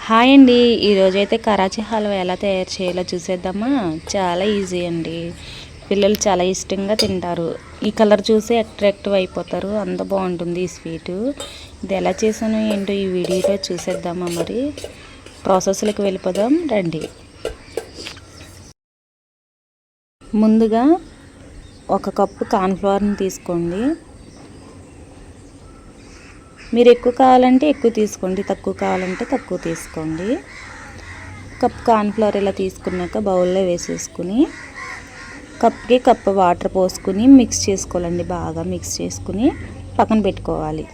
Hi అండి. ఈరోజైతే కరాచీ హల్వా ఎలా తయారు చేయాలో చూసేద్దామా. చాలా ఈజీ అండి. పిల్లలు చాలా ఇష్టంగా తింటారు. ఈ కలర్ చూసి అట్రాక్టివ్ అయిపోతారు. అంత బాగుంటుంది ఈ స్వీటు. ఇది ఎలా చేసానో ఏంటో ఈ వీడియోలో చూసేద్దామా. మరి ప్రాసెస్లోకి వెళ్ళిపోదాం రండి. ముందుగా 1 కప్పు కార్న్ఫ్లవర్ని తీసుకోండి. మీరు ఎక్కువ కావాలంటే ఎక్కువ తీసుకోండి, తక్కువ కావాలంటే తక్కువ తీసుకోండి. కప్ కార్న్ఫ్లవర్ ఇలా తీసుకున్నాక బౌల్లో వేసేసుకుని కప్కి కప్పు వాటర్ పోసుకుని మిక్స్ చేసుకోవాలండి. బాగా మిక్స్ చేసుకుని పక్కన పెట్టుకోవాలి.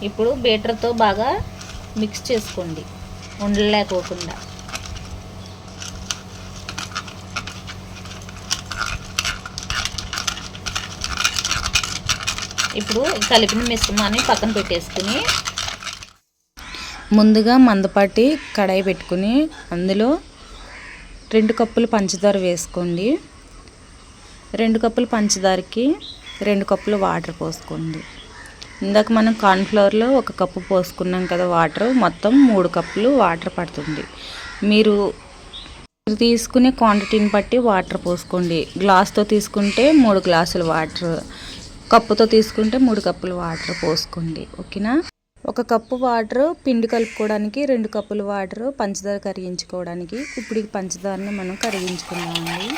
ఇప్పుడు బీటర్తో బాగా మిక్స్ చేసుకోండి, ఉండలేకోకుండా. ఇప్పుడు కలిపిన మిశ్రమాన్ని పక్కన పెట్టేసుకుని ముందుగా మందపాటి కడాయి పెట్టుకుని అందులో 2 కప్పులు పంచదార వేసుకోండి. 2 కప్పులు పంచదారకి 2 కప్పులు వాటర్ పోసుకోండి. ఇందాక మనం కార్న్ఫ్లవర్లో 1 కప్పు పోసుకున్నాం కదా వాటర్, మొత్తం 3 కప్పులు వాటర్ పడుతుంది. మీరు తీసుకునే క్వాంటిటీని బట్టి వాటర్ పోసుకోండి. గ్లాస్తో తీసుకుంటే 3 గ్లాసులు వాటర్, కప్పుతో తీసుకుంటే 3 కప్పులు వాటర్ పోసుకోండి. ఓకేనా. 1 కప్పు వాటర్ పిండి కలుపుకోవడానికి, 2 కప్పులు వాటర్ పంచదార కరిగించుకోవడానికి. ఇప్పుడు ఈ పంచదారని మనం కరిగించుకుందామండి.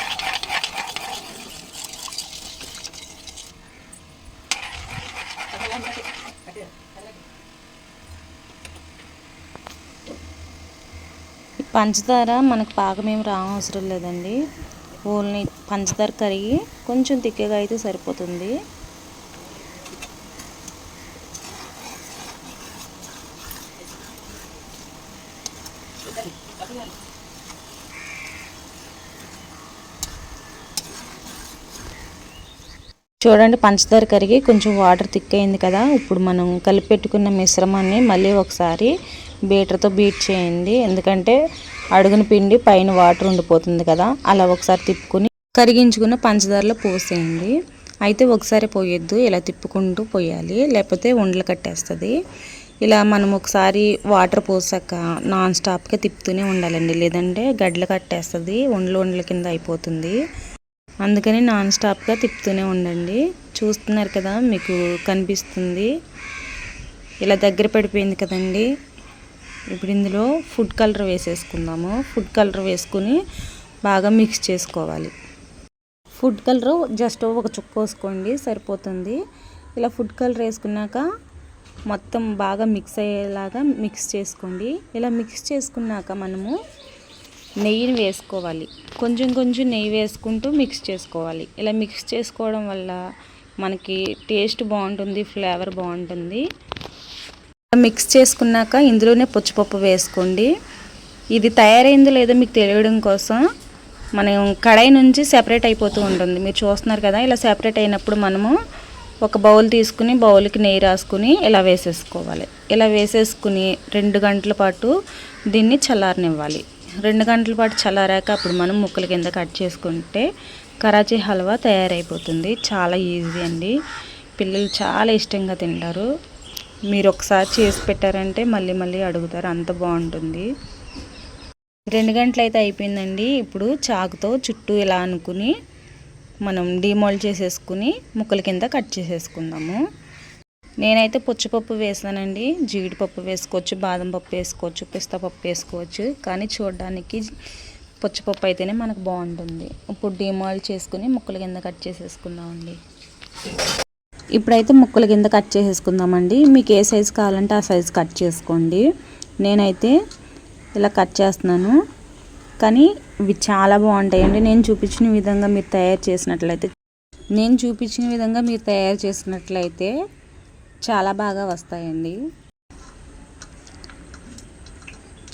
పంచదార మనకు పాకమేమి రావసరం లేదండి. ఓన్లీ పంచదార కరిగి కొంచెం తిక్కగా అయితే సరిపోతుంది. చూడండి, పంచదార కరిగి కొంచెం వాటర్ థిక్ అయింది కదా. ఇప్పుడు మనం కలిపి పెట్టుకున్న మిశ్రమాన్ని మళ్ళీ ఒకసారి బీటర్తో బీట్ చేయండి. ఎందుకంటే అడుగున పిండి పైన వాటర్ ఉండిపోతుంది కదా. అలా ఒకసారి తిప్పుకుని కరిగించుకున్న పంచదారలో పోసేయండి. అయితే ఒకసారి పోయొద్దు, ఇలా తిప్పుకుంటూ పోయాలి, లేకపోతే ఉండలు కట్టేస్తుంది. ఇలా మనం ఒకసారి వాటర్ పోసాక నాన్ స్టాప్గా తిప్పుతూనే ఉండాలండి, లేదంటే గడ్డలు కట్టేస్తుంది, ఉండల కింద అయిపోతుంది. అందుకని నాన్ స్టాప్గా తిప్పుతూనే ఉండండి. చూస్తున్నారు కదా, మీకు కనిపిస్తుంది ఇలా దగ్గర పడిపోయింది కదండి. ఇప్పుడు ఇందులో ఫుడ్ కలర్ వేసేసుకుందాము. ఫుడ్ కలర్ వేసుకుని బాగా మిక్స్ చేసుకోవాలి. ఫుడ్ కలర్ జస్ట్ 1 చుక్క వేసుకోండి, సరిపోతుంది. ఇలా ఫుడ్ కలర్ వేసుకున్నాక మొత్తం బాగా మిక్స్ అయ్యేలాగా మిక్స్ చేసుకోండి. ఇలా మిక్స్ చేసుకున్నాక మనము నెయ్యిని వేసుకోవాలి. కొంచెం కొంచెం నెయ్యి వేసుకుంటూ మిక్స్ చేసుకోవాలి. ఇలా మిక్స్ చేసుకోవడం వల్ల మనకి టేస్ట్ బాగుంటుంది, ఫ్లేవర్ బాగుంటుంది. మిక్స్ చేసుకున్నాక ఇందులోనే పుచ్చపప్పు వేసుకోండి. ఇది తయారైందో లేదో మీకు తెలియడం కోసం మనం కడాయి నుంచి సెపరేట్ అయిపోతూ ఉంటుంది. మీరు చూస్తున్నారు కదా, ఇలా సెపరేట్ అయినప్పుడు మనము ఒక బౌల్ తీసుకుని బౌల్కి నెయ్యి రాసుకుని ఇలా వేసేసుకోవాలి. ఇలా వేసేసుకుని 2 గంటల పాటు దీన్ని చల్లారనివ్వాలి. 2 గంటల పాటు చల్లారాక అప్పుడు మనం ముక్కల కింద కట్ చేసుకుంటే కరాచీ హల్వా తయారైపోతుంది. చాలా ఈజీ అండి. పిల్లలు చాలా ఇష్టంగా తింటారు. మీరు ఒకసారి చేసి పెట్టారంటే మళ్ళీ మళ్ళీ అడుగుతారు, అంత బాగుంటుంది. 2 గంటలు అయితే అయిపోయిందండి. ఇప్పుడు చాకుతో చుట్టూ ఇలా అనుకుని మనం డీమోల్డ్ చేసేసుకుని ముక్కల కింద కట్ చేసేసుకుందాము. నేనైతే పుచ్చపప్పు వేసానండి. జీడిపప్పు వేసుకోవచ్చు, బాదం పప్పు వేసుకోవచ్చు, పిస్తా పప్పు వేసుకోవచ్చు. కానీ చూడడానికి పుచ్చపప్పు అయితేనే మనకు బాగుంటుంది. ఇప్పుడు డీమోల్డ్ చేసుకుని ముక్కల కింద కట్ చేసేసుకుందామండి. ఇప్పుడైతే ముక్కల కింద కట్ చేసేసుకుందామండి. మీకు ఏ సైజు కావాలంటే ఆ సైజు కట్ చేసుకోండి. నేనైతే ఇలా కట్ చేస్తున్నాను. కానీ ఇవి చాలా బాగుంటాయండి. నేను చూపించిన విధంగా మీరు తయారు చేసినట్లయితే చాలా బాగా వస్తాయండి.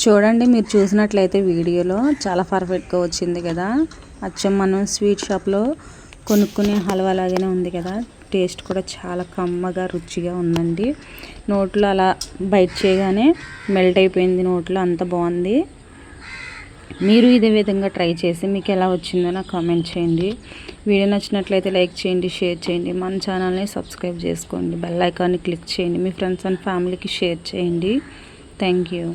చూడండి, మీరు చూసినట్లయితే వీడియోలో చాలా పర్ఫెక్ట్గా వచ్చింది కదా. అచ్చం మనం స్వీట్ షాప్లో కొనుక్కునే హల్వా లాగానే ఉంది కదా. టేస్ట్ కూడా చాలా కమ్మగా రుచిగా ఉందండి. నోట్లో అలా బైట్ చేయగానే మెల్ట్ అయిపోయింది నోట్లో, అంత బాగుంది. మీరు ఇదే విధంగా ట్రై చేసి మీకు ఎలా వచ్చిందో నాకు కామెంట్ చేయండి. వీడియో నచ్చినట్లయితే లైక్ చేయండి, షేర్ చేయండి. మన ఛానల్ని సబ్స్క్రైబ్ చేసుకోండి, బెల్ ఐకాన్ని క్లిక్ చేయండి, మీ ఫ్రెండ్స్ అండ్ ఫ్యామిలీకి షేర్ చేయండి. Thank you.